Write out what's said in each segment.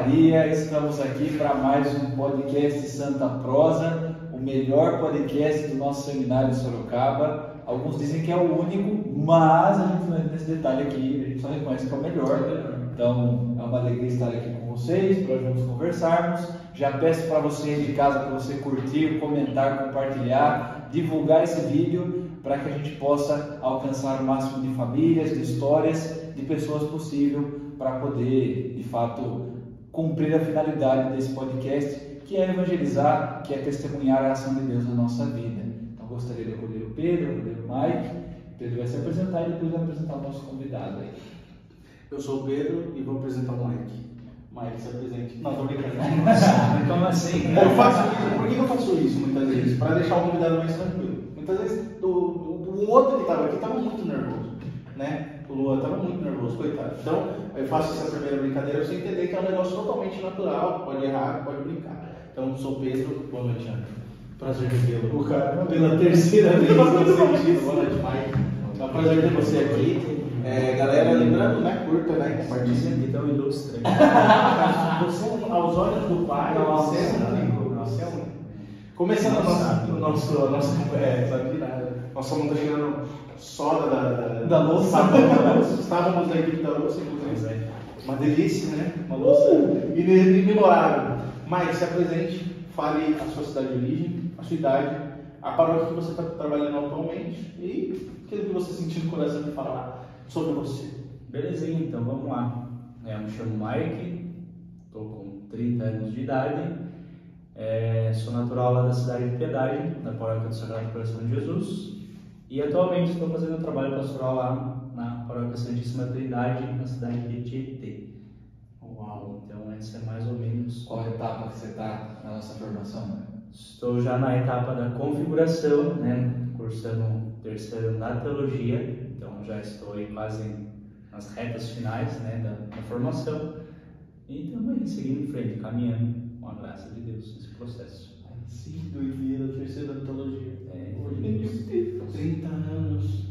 Maria, estamos aqui para mais um podcast Santa Prosa, o melhor podcast do nosso seminário de Sorocaba. Alguns dizem que é o único, mas a gente não entra nesse detalhe aqui, a gente só reconhece que é o melhor. Então é uma alegria estar aqui com vocês, para juntos conversarmos. Já peço para você de casa, para você curtir, comentar, compartilhar, divulgar esse vídeo para que a gente possa alcançar o máximo de famílias, de histórias, de pessoas possível, para poder, de fato, cumprir a finalidade desse podcast, que é evangelizar, que é testemunhar a ação de Deus na nossa vida. Então, gostaria de acolher o Pedro, acolher o Mike. O Pedro vai se apresentar e depois vai apresentar o nosso convidado aí. Eu sou o Pedro e vou apresentar o Mike. Mike, se apresente. Não, tô brincando. Como assim? Eu faço isso. Por que eu faço isso muitas vezes? Para deixar o convidado mais tranquilo. Muitas vezes o outro que estava aqui estava muito nervoso, né? O Luan estava muito nervoso, coitado. Então, eu faço essa primeira brincadeira para você entender que é um negócio totalmente natural, pode errar, pode brincar. Então, sou o Pedro, boa noite, Ana. Prazer de vê-lo. O cara Pela terceira vez boa noite, Mike. É um prazer ter você aqui. Galera, lembrando, né, curta, né, compartilha. aqui tão ilustre. Você, aos olhos do Pai, você é único. Você é único. Começando a nossa mão está chegando soda da louça. Estávamos na equipe da louça, inclusive. Uma delícia, né? Uma louça inemorável. Mike, se apresente, fale a sua cidade de origem, a sua idade, a paróquia que você está trabalhando atualmente e aquilo que você sentiu no coração de falar sobre você. Belezinha, então vamos lá. Eu me chamo Mike, estou com 30 anos de idade, sou natural lá da cidade de Piedade, da paróquia do Sagrado Coração de Jesus, e atualmente estou fazendo um trabalho pastoral lá na paróquia Santíssima Trindade, na cidade de Tietê. Uau! Então essa é mais ou menos... Qual a etapa que você está na nossa formação? Né? Estou já na etapa da configuração, né, cursando o terceiro ano da teologia, então já estou aí quase nas retas finais, né, da formação, e estamos aí seguindo em frente, caminhando com a graça de Deus nesse processo. Sim, doideira, terceira antologia. Hoje 30 anos.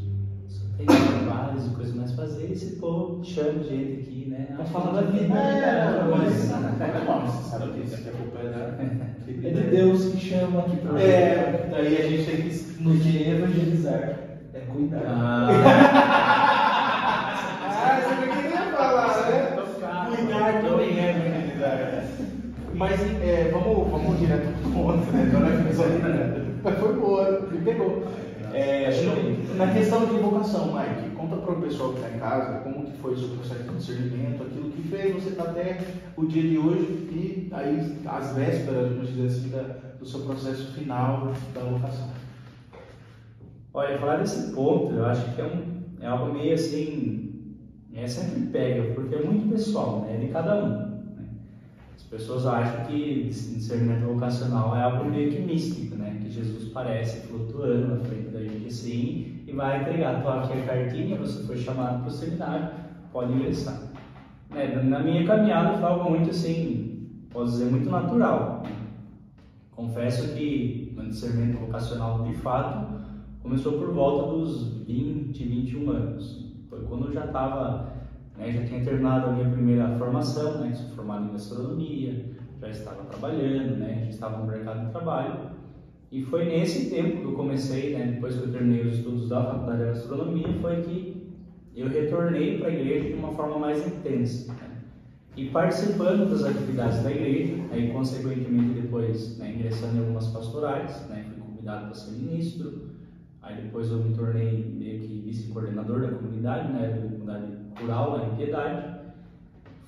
só tem trabalhos e coisas mais fazer, esse povo chama gente aqui, né? Pra falar da vida. Mas você sabe que isso aqui é culpa É de Deus que chama aqui para daí a gente tem que no que evangelizar é cuidar. Você não queria falar, né? Cuidar também é evangelizar. Mas vamos direto pro ponto, né? Não é episódio, mas foi boa, me pegou. Na questão de vocação, Mike, conta para o pessoal que está em casa como que foi o seu processo de discernimento, aquilo que fez você estar até o dia de hoje e aí as vésperas, vamos dizer assim, do seu processo final da vocação. Olha, falar desse ponto, eu acho que é algo meio assim, sempre pega, porque é muito pessoal, né? É de cada um. Né? As pessoas acham que discernimento vocacional é algo meio que místico, né? Que Jesus parece flutuando na frente da gente assim e vai entregar, tô aqui a cartinha, você foi chamado para o seminário, pode ingressar. Na minha caminhada foi algo muito assim, posso dizer, muito natural. Né? Confesso que o discernimento vocacional de fato começou por volta dos 20, 21 anos. Foi quando eu já estava, já tinha terminado a minha primeira formação, sou formado em gastronomia, já estava trabalhando, já estava no mercado de trabalho. E foi nesse tempo que eu comecei, depois que eu terminei os estudos da faculdade de gastronomia, foi que eu retornei para a igreja de uma forma mais intensa. E participando das atividades da igreja, aí consequentemente depois ingressando em algumas pastorais, fui convidado para ser ministro, aí depois eu me tornei meio que vice-coordenador da comunidade, da comunidade rural lá em Piedade.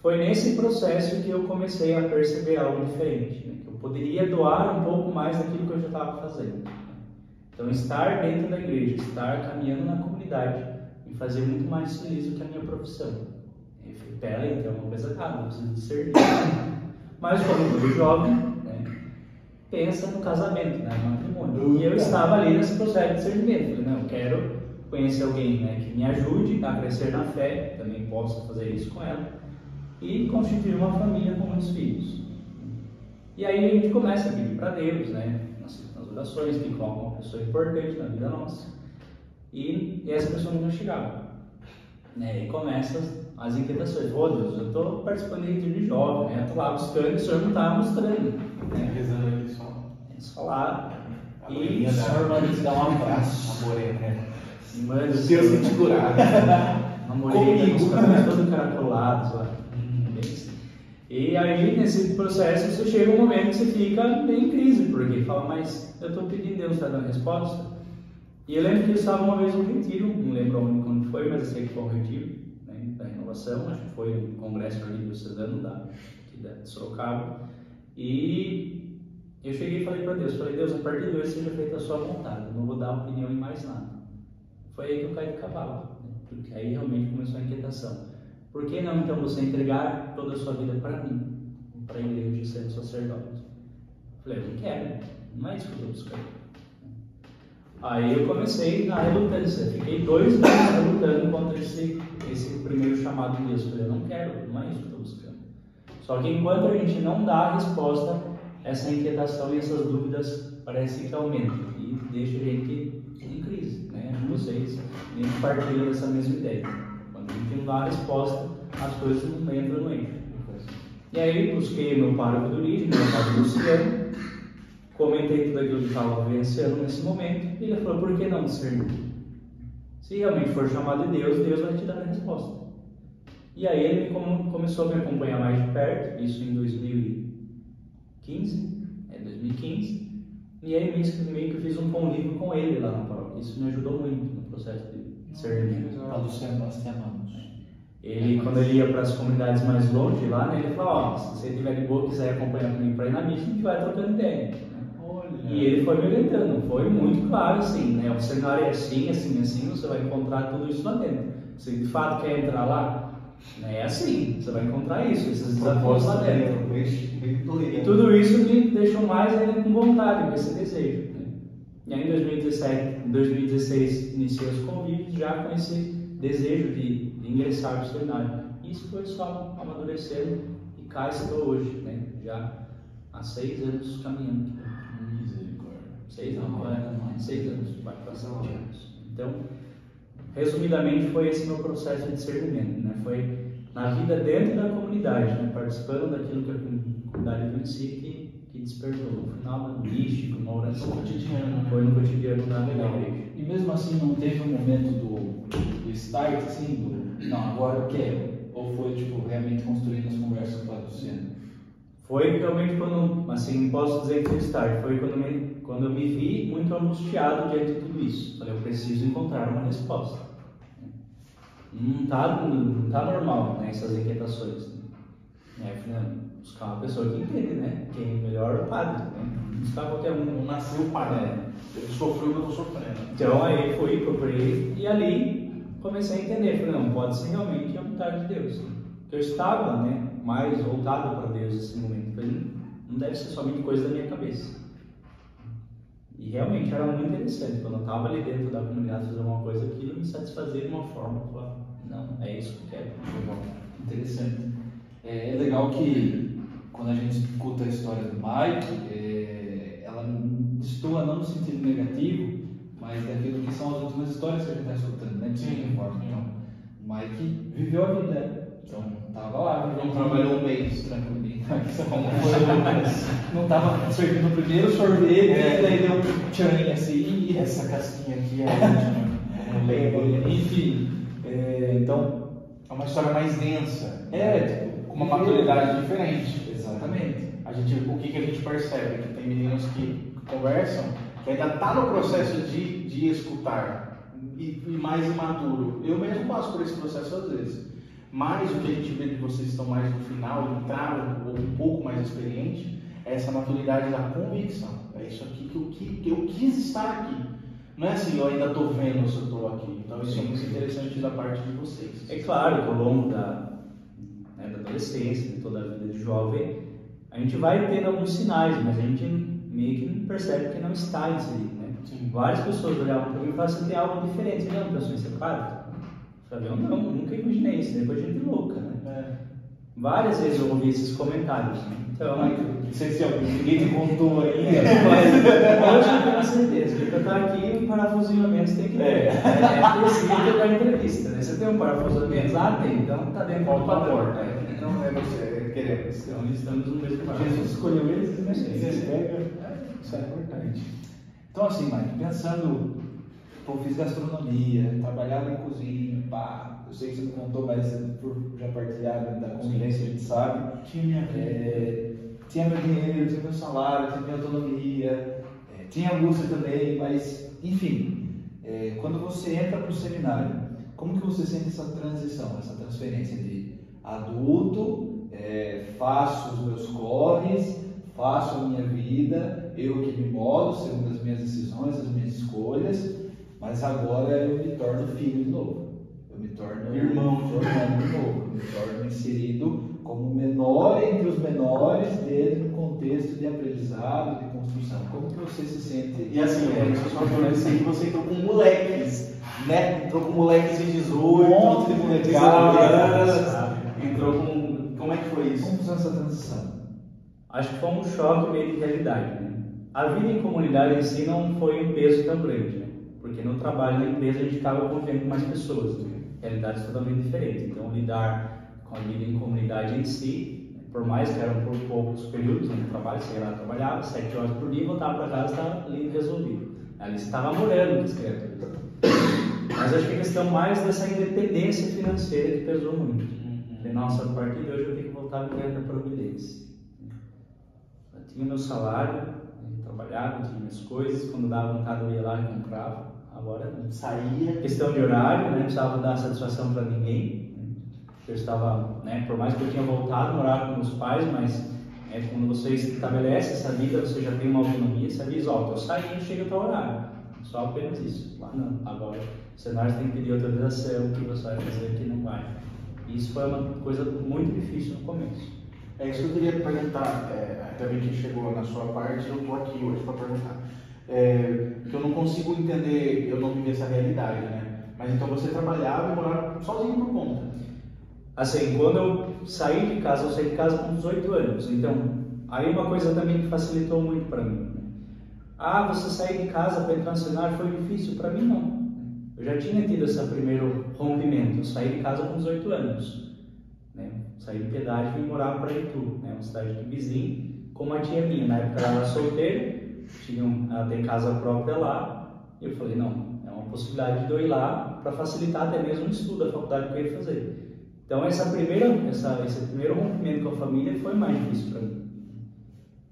Foi nesse processo que eu comecei a perceber algo diferente, que eu poderia doar um pouco mais daquilo que eu já estava fazendo. Então estar dentro da igreja, estar caminhando na comunidade, me fazia muito mais feliz do que a minha profissão. Pera aí, tem alguma coisa errada, eu preciso discernir. Mas como todo jovem, pensa no casamento, no matrimônio. E eu estava ali nesse processo de discernimento. Falei, não, eu quero conhecer alguém que me ajude a crescer na fé, também possa fazer isso com ela, e constituir uma família com muitos filhos. E aí a gente começa a pedir para Deus, nas orações, que coloca uma pessoa importante na vida nossa. E essa pessoa nunca chegava. Né? E começam as inquietações. Ô Deus, eu estou participando de retiro de jovem, né? Estou lá buscando e o senhor não está mostrando. Né? Rezando ali só. Só lá. E o senhor vai te dar um abraço. A morena. Mano, Deus tem te curar. Uma morena, os cabelos todos caracolados lá. E aí, nesse processo, você chega um momento que você fica bem em crise, porque fala, mas eu estou pedindo, Deus está dando resposta. E eu lembro que eu estava uma vez num retiro, não lembro onde, quando foi, mas eu sei que foi um retiro, né, da renovação, acho que foi um congresso diocesano aqui de Sorocaba. E eu cheguei e falei para Deus, a partir de hoje seja feita a sua vontade, eu não vou dar opinião em mais nada. Foi aí que eu caí de cavalo, né, porque aí realmente começou a inquietação. Por que não então você entregar toda a sua vida para mim, para a igreja, sendo sacerdote? Falei, eu não quero, não é isso que eu estou buscando. Aí eu comecei na relutância, fiquei 2 anos relutando contra esse primeiro chamado de Deus. Falei, eu não quero, não é isso que eu estou buscando. Só que enquanto a gente não dá a resposta, essa inquietação e essas dúvidas parece que aumentam e deixa a gente em crise, né? Vocês nem partilham dessa mesma ideia. Quando a gente não dá a resposta, as coisas não entram no eixo. E aí busquei meu pároco do Lídio, meu padre Luciano, comentei tudo aquilo que estava vivenciando nesse momento, e ele falou, por que não discernir? Se realmente for chamado de Deus, Deus vai te dar a resposta. E aí ele começou a me acompanhar mais de perto, isso em 2015, e aí meio que eu fiz um convívio com ele lá na paróquia. Isso me ajudou muito no processo de discernimento. A Luciano, nós te amamos. Ele, quando ele ia para as comunidades mais longe lá, né, ele falou, ó, se você estiver de boa, quiser acompanhar comigo para ir na missa, a gente vai trocando ideia. E ele foi me orientando, foi muito claro assim, né? O cenário é assim, assim, assim, você vai encontrar tudo isso lá dentro. Você de fato quer entrar lá, né? É assim, você vai encontrar isso, esses desafios lá dentro. E tudo isso me deixou mais ainda com vontade, com esse desejo. Né? E aí em 2016, iniciei os convívios já com esse desejo de ingressar no seminário. Isso foi só amadurecendo e cá estou hoje, né? Já há 6 anos caminhando. 6 anos, vai para 7 anos. Então, resumidamente, foi esse meu processo de discernimento, né? Foi na vida dentro da comunidade, né? Participando daquilo que a comunidade vivencia que despertou. No final, místico, uma oração cotidiana, foi no cotidiano da igreja. E mesmo assim, não teve um momento do start, assim, não, agora eu quero? Ou foi, tipo, realmente construindo as conversas com a Luciana? Foi realmente quando, assim, posso dizer que foi start, foi quando eu me vi muito angustiado diante de tudo isso. Falei, eu preciso encontrar uma resposta. Não tá normal, né, essas inquietações. Aí eu falei, buscar uma pessoa que entende, né? Quem é melhor o padre, né? Buscar qualquer um. Não nasceu o padre, né? Ele sofreu o que eu estou sofrendo. Então aí fui, procurei, e ali comecei a entender. Falei, não, pode ser realmente a vontade de Deus. Porque eu estava, né, mais voltado para Deus nesse momento. Falei, não deve ser somente coisa da minha cabeça. E realmente era muito interessante. Quando eu estava ali dentro da comunidade fazendo alguma coisa, aquilo me satisfazia de uma forma. Eu falava, não, é isso que eu quero. Interessante. É legal que quando a gente escuta a história do Mike, ela destoa não no sentido negativo, mas daquilo que são as últimas histórias que a gente está escutando, né? De certa forma. Então, o Mike viveu a vida. Então, estava lá, não trabalhou um mês, tranquilo. Não estava servindo o primeiro sorvete, e daí deu um tchan assim. E essa casquinha aqui é a última. Enfim, então. É uma história mais densa. Tipo, com uma maturidade diferente. Exatamente. O que a gente percebe? Que tem meninos que conversam, que ainda está no processo de escutar e mais imaturo. Eu mesmo passo por esse processo às vezes. Mas o que a gente vê que vocês estão mais no final, entraram um pouco mais experiente, é essa maturidade da convicção. É isso aqui que eu quis estar aqui. Não é assim, eu ainda estou vendo se eu estou aqui. Então isso é muito interessante da parte de vocês. É claro que ao longo da adolescência, de toda a vida de jovem, a gente vai tendo alguns sinais, mas a gente meio que percebe que não está inserido, né? Sim. Várias pessoas olhavam para mim e falavam, você tem algo diferente, você não pensou em ser padre? Eu falei, eu não, nunca imaginei isso, depois a gente é louca, né? várias vezes eu ouvi esses comentários. Né? Então, não sei se ninguém te contou ainda. Mas hoje eu tenho certeza que eu estou aqui, um parafusinho a menos tem que ter. É possível da entrevista. Né? Você tem um parafuso a menos? Ah, tem. Então está dentro do padrão. Não é você, queremos. Então estamos no mesmo parafuso. Jesus escolheu eles, né? Sim. Isso é importante. Então, assim, Mike, pensando, pô, fiz gastronomia, trabalhava em cozinha, pá. Eu sei que você não contou, mas por já partilhar da convivência, a gente sabe. Tinha meu dinheiro, tinha meu salário, tinha minha autonomia, tinha angústia também, mas, enfim, quando você entra para o seminário, como que você sente essa transição, essa transferência de adulto, faço os meus corres, faço a minha vida, eu que me moldo segundo as minhas decisões, as minhas escolhas, mas agora eu me torno filho de novo. Eu me torno irmão de novo, eu me torno inserido como menor entre os menores dentro do contexto de aprendizado, de construção. Como que você se sente? E assim, você só falou isso aí, você entrou com moleques, né? Entrou com moleques de 18, Um monte de molecada. entrou com... Como é que foi isso? Como funciona essa transição? Acho que foi um choque meio de realidade. Né? A vida em comunidade em si não foi um peso tão grande, né? Porque no trabalho na empresa a gente acaba convivendo com mais pessoas, né? Realidades totalmente diferentes. Então, lidar com a vida em comunidade em si, por mais que eram por poucos períodos no trabalho, você ia lá, trabalhava 7 horas por dia, voltava para casa, estava lindo, resolvido. Ali você estava morando com as criaturas. Mas acho que a questão mais dessa independência financeira que pesou muito. Falei, nossa, a partir de hoje eu tenho que voltar a viver da providência. Eu tinha meu salário, eu trabalhava, tinha minhas coisas, quando dava vontade eu ia lá e comprava. Agora saía. Questão de horário, né? Não precisava dar satisfação para ninguém. Eu estava, né? Por mais que eu tinha voltado a morar com meus pais, mas quando você estabelece essa vida, você já tem uma autonomia, você avisa, ó, eu saí e chega para horário. Só apenas isso. Lá não. Agora, o cenário tem que pedir autorização, o que você vai fazer, o que não vai. Isso foi uma coisa muito difícil no começo. É isso que eu queria perguntar. Ainda bem que chegou na sua parte, eu estou aqui hoje para perguntar. Que eu não consigo entender, eu não vivi essa realidade, né? Mas então você trabalhava e morava sozinho por conta? Assim, quando eu saí de casa, eu saí de casa com 18 anos. Então, aí uma coisa também que facilitou muito para mim. Ah, você sair de casa para entrar no seminário foi difícil? Para mim, não. Eu já tinha tido esse primeiro rompimento. Eu saí de casa com 18 anos. Né? Saí de Piedade e fui morar para Itu, né? Uma cidade aqui vizinha, com uma tia minha. Na época ela era solteira. Ela tem casa própria lá, e eu falei, não, é uma possibilidade de eu ir lá para facilitar até mesmo o estudo da faculdade que eu ia fazer. Então esse primeiro rompimento com a família foi mais difícil para mim.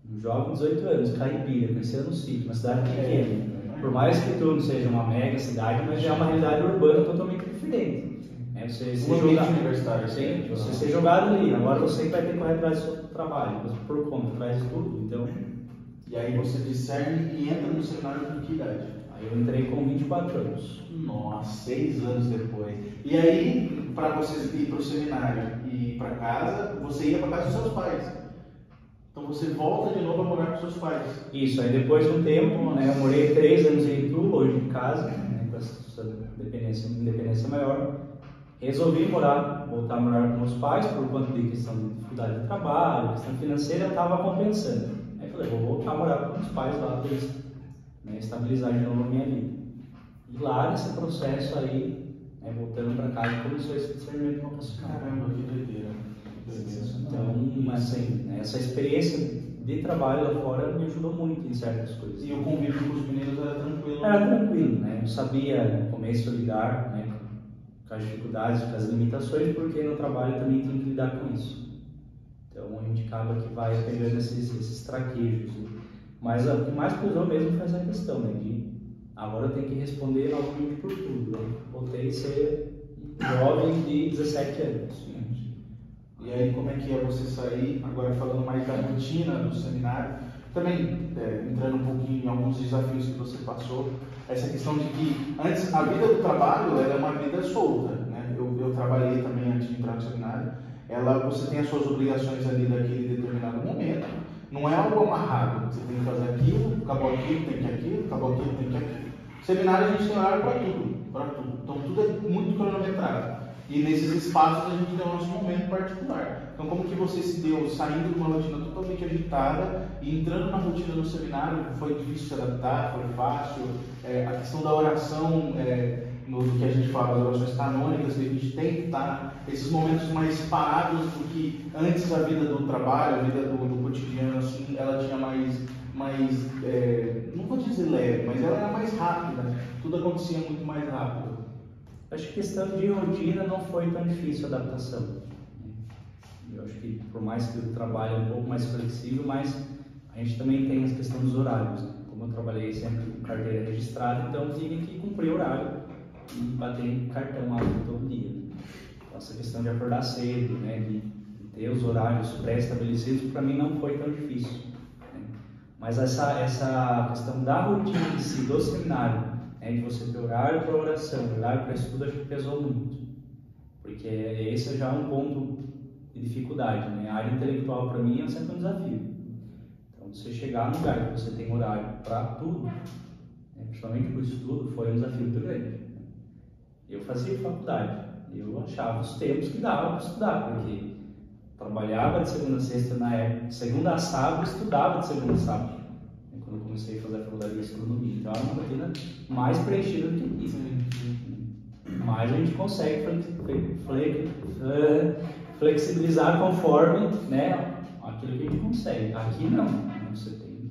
Um jovem de 18 anos, caipira, crescendo no sítio, uma cidade pequena. Por mais que tudo seja uma mega cidade, mas já é uma realidade urbana totalmente diferente. Você ser jogado universitário, sim, você ser jogado ali, agora você que vai ter que correr atrás do seu trabalho, por conta, atrás de tudo, então... E aí você discerne e entra no seminário com que idade? Aí eu entrei com 24 anos. Nossa, 6 anos depois. E aí, para você ir para o seminário e ir para casa, você ia para casa dos seus pais. Então você volta de novo a morar com seus pais. Isso, aí depois de um tempo, né, eu morei 3 anos em Itu, longe de casa, né, com essa independência maior. Resolvi voltar a morar com meus pais, por conta de questão de dificuldade de trabalho, questão financeira, estava compensando. Aí falei, vou voltar a morar com os pais lá para eles, né, estabilizar de novo a minha vida. E lá nesse processo aí, né, voltando para casa, começou esse discernimento vocacional. Caramba, que doideira. Então, assim, essa experiência de trabalho lá fora me ajudou muito em certas coisas. E o convívio com os meninos era tranquilo? Era tranquilo, né? Eu sabia no começo lidar, né, com as dificuldades, com as limitações, porque no trabalho também tem que lidar com isso. Então a gente acaba que vai pegando esses traquejos. Né? Mas o que mais pesou mesmo foi essa questão, né? De agora eu tenho que responder novamente por tudo. Né? Voltei a ser jovem de 17 anos. Né? E aí como é que é você sair, agora falando mais da rotina do seminário, também entrando um pouquinho em alguns desafios que você passou, essa questão de que antes a vida do trabalho era uma vida solta, né? Eu trabalhei também antes de entrar no seminário. Você tem as suas obrigações ali daquele determinado momento, não é algo amarrado, você tem que fazer aquilo, acabou aquilo, tem que aquilo, acabou aquilo, tem que aquilo. Seminário a gente tem horário para tudo, Então tudo é muito cronometrado. E nesses espaços a gente tem o nosso momento particular. Então, como que você se deu saindo de uma rotina totalmente agitada e entrando na rotina do seminário? Foi difícil se adaptar? Foi fácil? A questão da oração, no que a gente fala, as orações canônicas, que a gente tem que estar esses momentos mais parados, porque antes a vida do trabalho, a vida do cotidiano, assim, ela tinha mais não vou dizer leve, mas ela era mais rápida. Tudo acontecia muito mais rápido. Acho que questão de rotina não foi tão difícil a adaptação. Eu acho que por mais que o trabalho é um pouco mais flexível, mas a gente também tem a questão dos horários. Né? Como eu trabalhei sempre com carteira registrada, então tinha que cumprir o horário e bater cartão lá todo dia. Então, essa questão de acordar cedo, né? de ter os horários pré-estabelecidos, para mim não foi tão difícil. Né? Mas essa questão da rotina em si, do seminário, de você ter horário para oração, horário para estudo, acho que pesou muito, porque esse já é um ponto de dificuldade, né? A área intelectual para mim é sempre um desafio. Então, você chegar num lugar que você tem horário para tudo, principalmente para o estudo, foi um desafio muito grande. Eu fazia faculdade, eu achava os tempos que dava para estudar, porque trabalhava de segunda a sexta na época, de segunda a sábado, estudava de segunda a sábado. Quando eu comecei a fazer a faculdade de astronomia, então era uma rotina mais preenchida do que isso. Mas a gente consegue flexibilizar conforme, né, aquilo que a gente consegue. Aqui não, você tem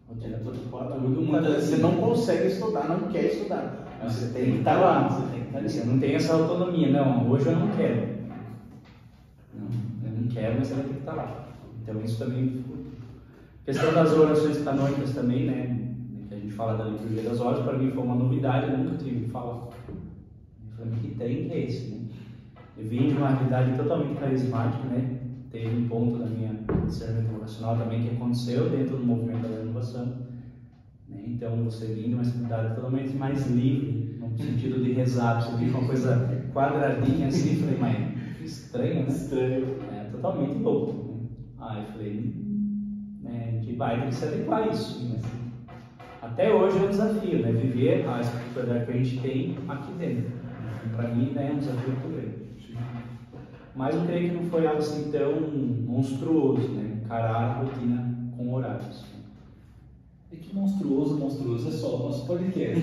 rotina toda mundo. Você não consegue estudar, não quer estudar. Você tem que estar lá, você tem que estar ali. Você não tem essa autonomia, não, hoje eu não quero. Não, eu não quero, mas você vai ter que estar lá. Então isso também. A questão das orações canônicas também, né? Que a gente fala da liturgia das horas, para mim foi uma novidade, eu nunca tive que falar. Para mim, que tem que é esse, né? Eu vim de uma realidade totalmente carismática, né? Teve um ponto da minha discernimento vocacional também que aconteceu dentro do movimento da renovação. Né? Então, você vem de uma espiritualidade totalmente mais livre, no sentido de rezar. Você viu uma coisa quadradinha assim, falei, mas estranho, né? Estranho. Totalmente louco. Né? Aí eu falei, a gente vai ter que se adequar a isso. Né? Até hoje é um desafio, né? Viver a espiritualidade que a gente tem aqui dentro. Para mim, né, é um desafio muito grande. Mas eu creio que não foi algo assim tão monstruoso, né? Encarar a rotina com horários. É que monstruoso é só o nosso podcast.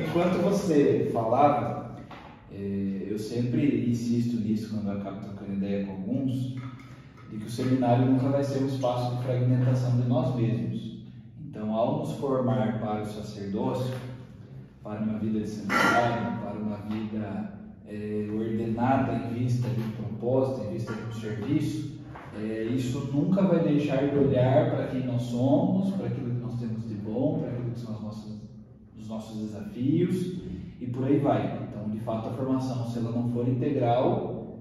Enquanto você falava, eu sempre insisto nisso quando eu acabo trocando ideia com alguns, de que o seminário nunca vai ser um espaço de fragmentação de nós mesmos. Então, ao nos formar para o sacerdócio, para uma vida de santidade, para uma vida ordenada em vista de um propósito, em vista de um serviço, isso nunca vai deixar de olhar para quem nós somos, para aquilo que nós temos de bom, para aquilo que são os nossos desafios e por aí vai. Então, de fato, a formação, se ela não for integral,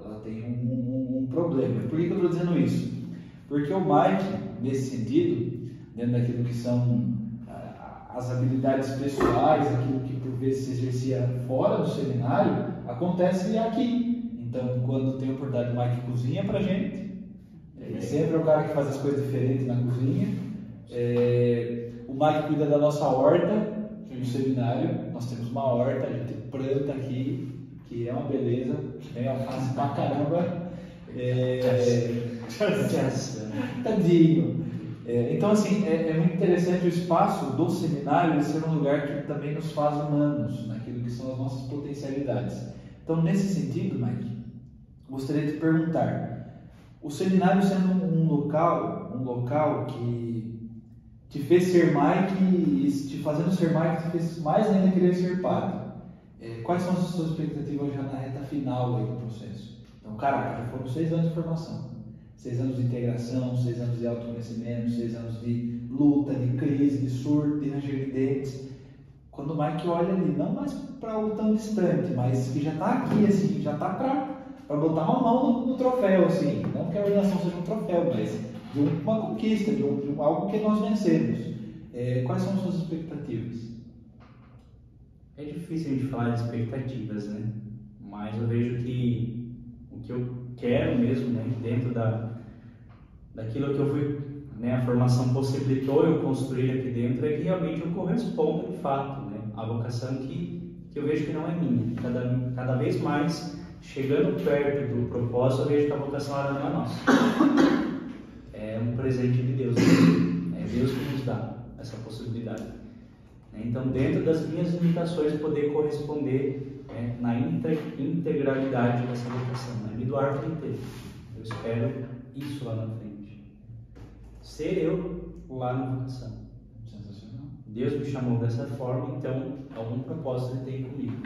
ela tem um problema. Por que eu estou dizendo isso? Porque o Mike, nesse sentido, dentro daquilo que são as habilidades pessoais, aquilo que por vezes se exercia fora do seminário, acontece aqui. Então, quando tem oportunidade, o Mike cozinha pra gente. Ele sempre é o cara que faz as coisas diferentes na cozinha. O Mike cuida da nossa horta no seminário. Nós temos uma horta, a gente planta aqui, que é uma beleza, tem alface pra caramba. Tadinho. Então, assim, é muito interessante o espaço do seminário ser um lugar que também nos faz humanos, naquilo que são as nossas potencialidades. Então, nesse sentido, Mike, gostaria de te perguntar, o seminário sendo um local que te fez ser Mike, te fazendo ser Mike, te fez mais ainda querer ser padre. Quais são as suas expectativas já na reta final aí do processo? Então, caraca, já foram 6 anos de formação. 6 anos de integração, 6 anos de autoconhecimento, 6 anos de luta, de crise, de surto, de ranger de dentes. Quando o Mike olha ali, não mais para algo tão distante, mas que já está aqui, assim, já está para botar uma mão no troféu, assim. Não que a ordenação seja um troféu, mas de uma conquista, de algo que nós vencemos. Quais são as suas expectativas? É difícil a gente falar de expectativas, né? Mas eu vejo que o que eu quero mesmo, né, dentro daquilo que eu fui né, a formação possibilitou eu construir aqui dentro é que realmente eu correspondo de fato, né, à vocação que eu vejo que não é minha. Cada vez mais, chegando perto do propósito, eu vejo que a vocação ela não é nossa. É um presente de Deus. É Deus que nos dá essa possibilidade. Então, dentro das minhas limitações, poder corresponder na integralidade dessa vocação, né? Me doar por inteiro. Eu espero isso lá na frente. Ser eu lá na vocação. Sensacional. Deus me chamou dessa forma, então algum propósito Ele tem comigo.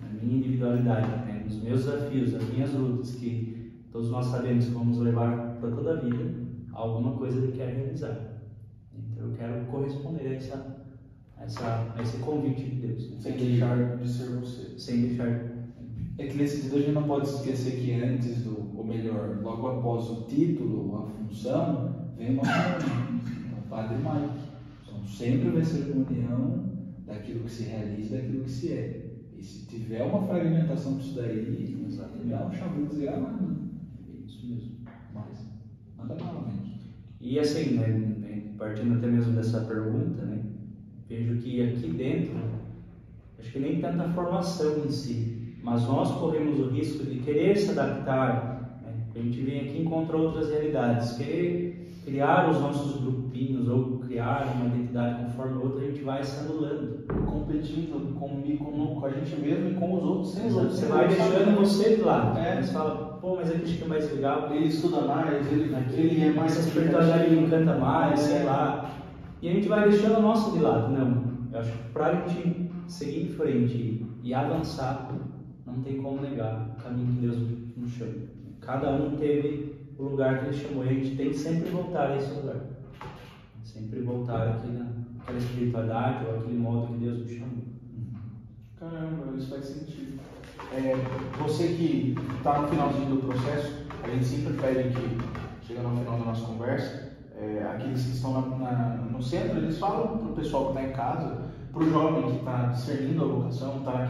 Na minha individualidade, né? Nos meus desafios, nas minhas lutas, que todos nós sabemos que vamos levar para toda a vida, alguma coisa Ele quer realizar. Então eu quero corresponder a esse convite de Deus. Né? Sem deixar de ser você. Sem deixar. É que nesse sentido a gente não pode esquecer que antes ou melhor, logo após o título, a função, vem uma comunhão, o Padre Mike. Então sempre vai ser comunhão daquilo que se realiza, daquilo que se é. E se tiver uma fragmentação disso daí, dá um chabu desgramado. É isso mesmo. Mas nada novamente. E assim, né, partindo até mesmo dessa pergunta, né, vejo que aqui dentro, acho que nem tanta formação em si, mas nós corremos o risco de querer se adaptar, né? A gente vem aqui e encontra outras realidades, querer criar os nossos grupinhos ou criar uma identidade conforme o outro, a gente vai se anulando. Competindo com a gente mesmo e com os outros, sem os outros. Você vai deixando você de lado. É. Você fala, pô, mas aqui acho que é mais legal. Ele estuda mais, ele é mais essa espiritualidade me encanta mais, sei lá. E a gente vai deixando a nossa de lado. Não, eu acho que para a gente seguir em frente e avançar, não tem como negar o caminho que Deus nos chama. Cada um teve o lugar que Ele chamou e a gente tem que sempre voltar a esse lugar. Sempre voltar aqui naquela espiritualidade ou aquele modo que Deus nos chamou. Caramba, isso faz sentido. Você que está no finalzinho do processo, a gente sempre pede que, chegando ao final da nossa conversa, aqueles que estão no centro, eles falam para o pessoal que está em casa, para o jovem que está discernindo a vocação, está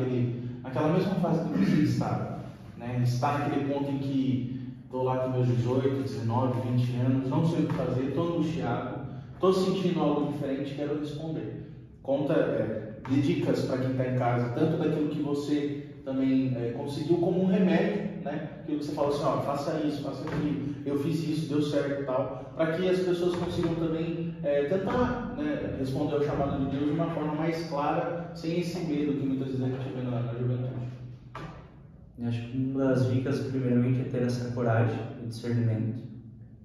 naquela mesma fase que você está, né? Está naquele ponto em que estou lá com meus 18, 19, 20 anos, não sei o que fazer, estou angustiado, estou sentindo algo diferente, quero responder. Conta de dicas para quem está em casa, tanto daquilo que você também conseguiu como um remédio, né? Aquilo que você falou assim, ó, faça isso, faça aquilo, eu fiz isso, deu certo e tal, para que as pessoas consigam também tentar, né, responder ao chamado de Deus de uma forma mais clara, sem esse medo que muitas vezes a gente vê na juventude. Eu acho que uma das dicas, primeiramente, é ter essa coragem e discernimento,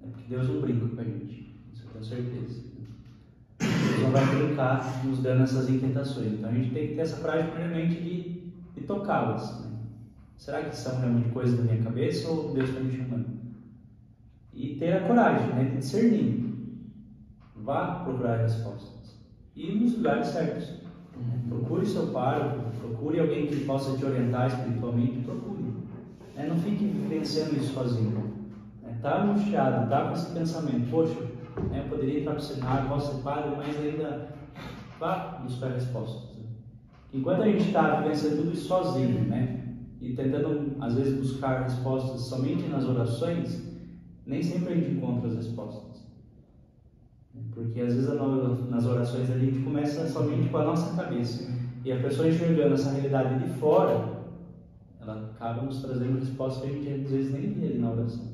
né? Porque Deus não brinca com a gente, isso eu tenho certeza. Deus não vai brincar nos dando essas inquietações, então a gente tem que ter essa coragem, primeiramente, de tocá-las. Né? Será que são realmente coisas da minha cabeça ou Deus está me chamando? E ter a coragem, né, de discernir. Vá procurar respostas. E nos lugares certos. Procure seu pároco, procure alguém que possa te orientar espiritualmente, procure. Não fique vivenciando isso sozinho. Está angustiado, está com esse pensamento, poxa, eu poderia entrar para o seminário, posso ser padre, mas ainda vá buscar respostas. Enquanto a gente está vivenciando tudo isso sozinho, né, e tentando às vezes buscar respostas somente nas orações, nem sempre a gente encontra as respostas. Porque às vezes nas orações a gente começa somente com a nossa cabeça. E a pessoa enxergando essa realidade de fora, ela acaba nos trazendo respostas que a gente às vezes nem vê ali na oração.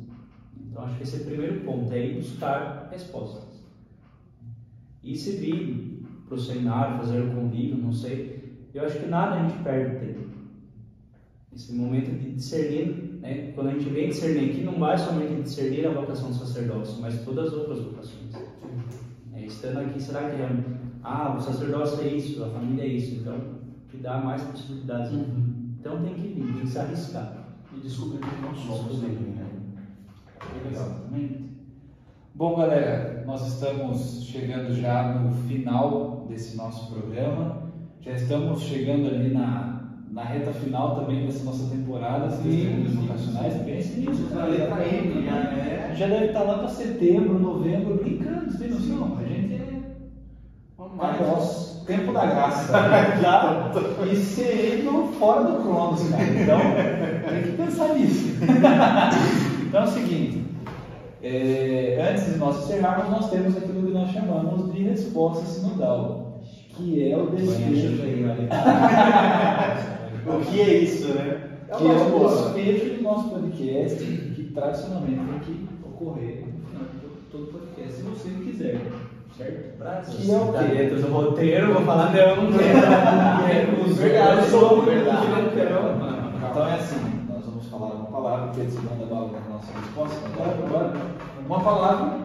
Então acho que esse é o primeiro ponto, é ir buscar respostas. E se vir para o seminário, fazer o convívio, não sei, eu acho que nada a gente perde tempo. Esse momento de discernir, né? Quando a gente vem discernir aqui, não vai somente discernir a vocação do sacerdócio, mas todas as outras vocações. Estando aqui, será que o sacerdócio é isso, a família é isso, então que dá mais possibilidades. Então tem que vir, tem que se arriscar. E descobrir que nós somos também, né? Exatamente. Bom, galera, nós estamos chegando já no final desse nosso programa. Já estamos chegando ali na reta final também dessa nossa temporada, testemunhos vocacionais. Pense nisso, na letra M, já deve estar lá para setembro, novembro, brincando, você tem noção? A gente é tempo da graça, já, e sereno fora do Cronos, cara. Então, tem que pensar nisso. Então é o seguinte, Antes de nós encerrarmos, nós temos aquilo que nós chamamos de resposta sinodal, que é o despejo. O que é isso, né? Que é o despejo do nosso podcast, que tradicionalmente tem que ocorrer no final de todo podcast, se você quiser, certo? Que é o quê? Dentro do roteiro, eu vou falar, não quero. Verdade, sou verdade. Não quero. Então é assim, nós vamos falar uma palavra, que é a segunda bala da nossa resposta. Agora, uma palavra,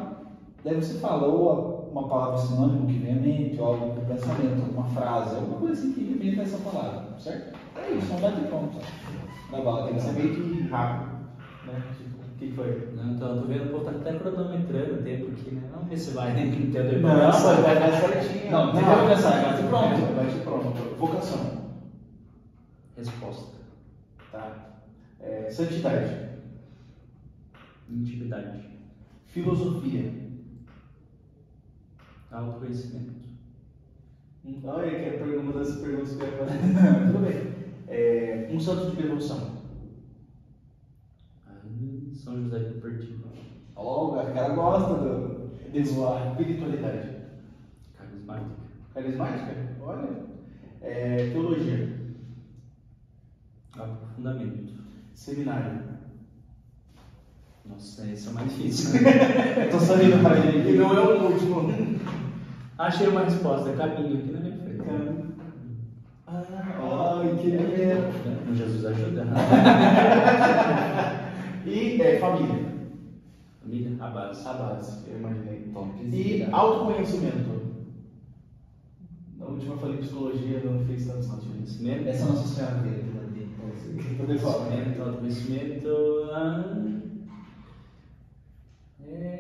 daí você falou uma palavra sinônimo que vem à mente, ou algo do pensamento, alguma frase, alguma coisa assim que inventa essa palavra, certo? É isso, não bate pronto. Da bala, Tem que ser meio que rápido, né? Tipo, o que foi? Não, então, tô vendo, o povo tá até cronometrando o tempo aqui, né? Vamos ver se vai, né? Entendeu? Nossa, vai dar certinho. Não, tem que pensar, bate pronto. Bate pronto. Vocação. Resposta. Tá. Santidade. Intimidade. Filosofia. Autoconhecimento. Olha que é uma das perguntas que eu ia fazer. Tudo bem. Um santo de devoção. São José de Cupertino. Ó, o cara gosta de zoar. Espiritualidade. Carismática. Carismática? Olha. Teologia. Aprofundamento. Seminário. Nossa, esse é o mais difícil. Eu tô sorrindo para ele. E não é o último. Achei uma resposta. Caminho aqui na minha frente. Ai, que lindo. Jesus ajuda. E família. Família, a base. A base, eu imaginei. Topzera. E autoconhecimento. Na última eu falei psicologia, não fez tanto sentido. Conhecimento. Essa é a nossa senhora dele. Poder falar. Autoconhecimento.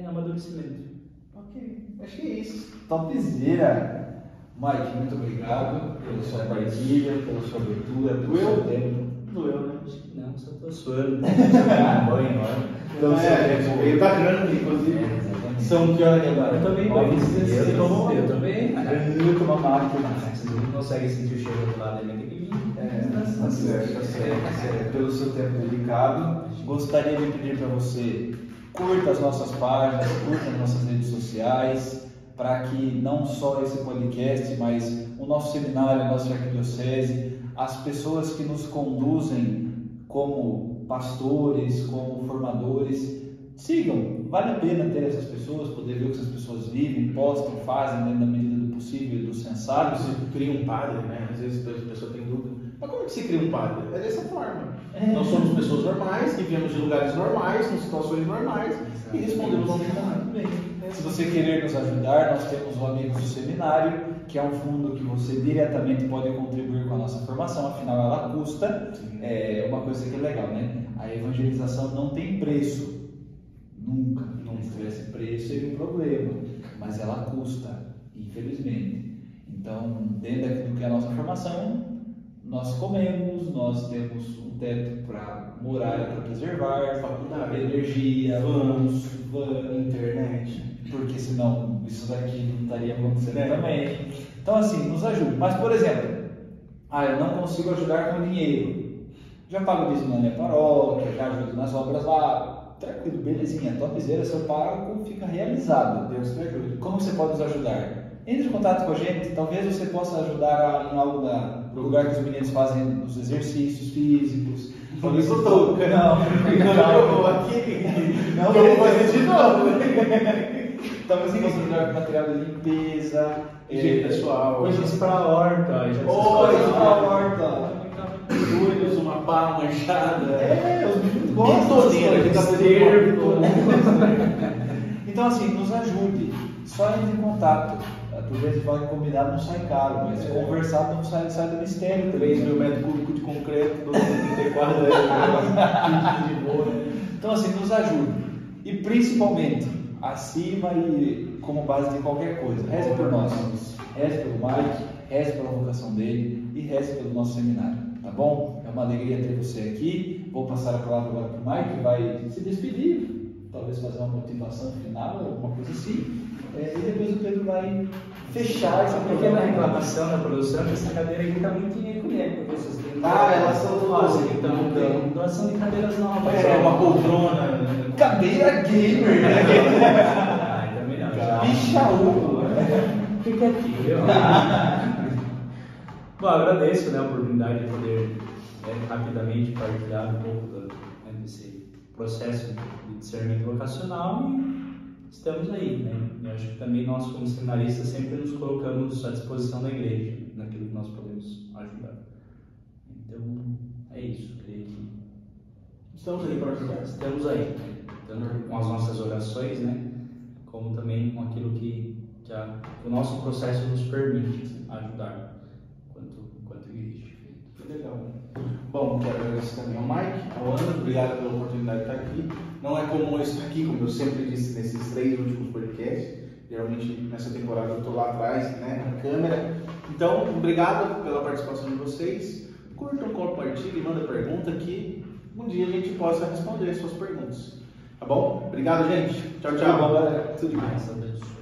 Amadurecimento. Ok, acho que é isso. Topzera. Mike, muito obrigado pela sua partilha, pela sua abertura, pelo seu tempo. Doeu, né? Acho que não, só tô suando. Tomar banho agora. Então, veio da grana, inclusive. São que horas agora? Eu também Eu também. Eu tomo uma máquina. Vocês não conseguem sentir o cheiro do outro lado, ele tem que vir. Tá certo. Pelo seu tempo dedicado. Gostaria de pedir para você curta as nossas páginas, curta as nossas redes sociais, para que não só esse podcast, mas o nosso seminário, a nossa arquidiocese, as pessoas que nos conduzem como pastores, como formadores, sigam. Vale a pena ter essas pessoas, poder ver o que essas pessoas vivem, postam, fazem dentro da medida do possível e do sensato. Você cria um padre, né? Às vezes a pessoa tem dúvida. Mas como que se cria um padre? É dessa forma. Nós somos pessoas normais, que viemos de lugares normais, com situações normais, e respondemos ao seminário. Se você querer nos ajudar, nós temos o Amigos do Seminário, que é um fundo que você diretamente pode contribuir com a nossa formação, afinal ela custa. É uma coisa que é legal, né? A evangelização não tem preço. Nunca. Se tivesse preço seria um problema, mas ela custa, infelizmente. Então, dentro daquilo que é a nossa formação, nós comemos, nós temos um teto para morar e para preservar, faculdade, energia, luz, internet, porque senão isso daqui não estaria acontecendo também. Então assim, nos ajude. Mas por exemplo, eu não consigo ajudar com dinheiro. Já pago dízimo na minha paróquia, já ajudo nas obras lá, tranquilo, belezinha, topzera, seu pago fica realizado. Deus te ajude. Como você pode nos ajudar? Entre em contato com a gente, talvez você possa ajudar em algo do lugar que os meninos fazem os exercícios físicos. Não, isso tô. Não, aqui. Não, vou fazer de novo. Talvez você possa ajudar com material de limpeza, higiene pessoal. Coisas para a horta. Coisas para a horta. Coisas, uma pá, uma enxada. Os meninos gostam de Então assim, nos ajude. Só entre em contato. Por vezes vai combinar, não sai caro, mas conversar não sai do mistério. 3 mil metros cúbicos de concreto, 234 de boa. Então assim, nos ajude. E principalmente, acima e como base de qualquer coisa, reze por nós, reze pelo Mike, reze pela vocação dele e reze pelo nosso seminário, tá bom? É uma alegria ter você aqui. Vou passar a palavra agora para o Mike, que vai se despedir, talvez fazer uma motivação final, alguma coisa assim. E depois o Pedro vai fechar essa pequena reclamação da produção, que essa cadeira aqui está muito em recolher, porque vocês têm Ah, elas são do Nossa, então, doação de cadeiras não, rapaz. É, uma poltrona. Cadeira gamer, né? Ah, também não. Bichaú. Fica aqui, viu? Bom, agradeço, né, a oportunidade de poder rapidamente partilhar um pouco desse processo de discernimento vocacional e estamos aí, né? Eu acho que também nós, como seminaristas, sempre nos colocamos à disposição da igreja, naquilo que nós podemos ajudar. Então, é isso. Creio que Estamos aí para ajudar. estamos aí, né? Tanto com as nossas orações, né? Como também com aquilo que o nosso processo nos permite ajudar quanto igreja. Que legal. Bom, quero agradecer também ao Mike, ao Ana, obrigado pela oportunidade de estar aqui. Não é comum eu estar aqui, como eu sempre disse nesses 3 últimos podcasts. Geralmente nessa temporada eu estou lá atrás, né, na câmera. Então, obrigado pela participação de vocês. Curtam, compartilhem, mandem pergunta que um dia a gente possa responder as suas perguntas. Tá bom? Obrigado, gente. Tchau, tchau. Tudo bom, galera. Tudo de mais. Graças a Deus.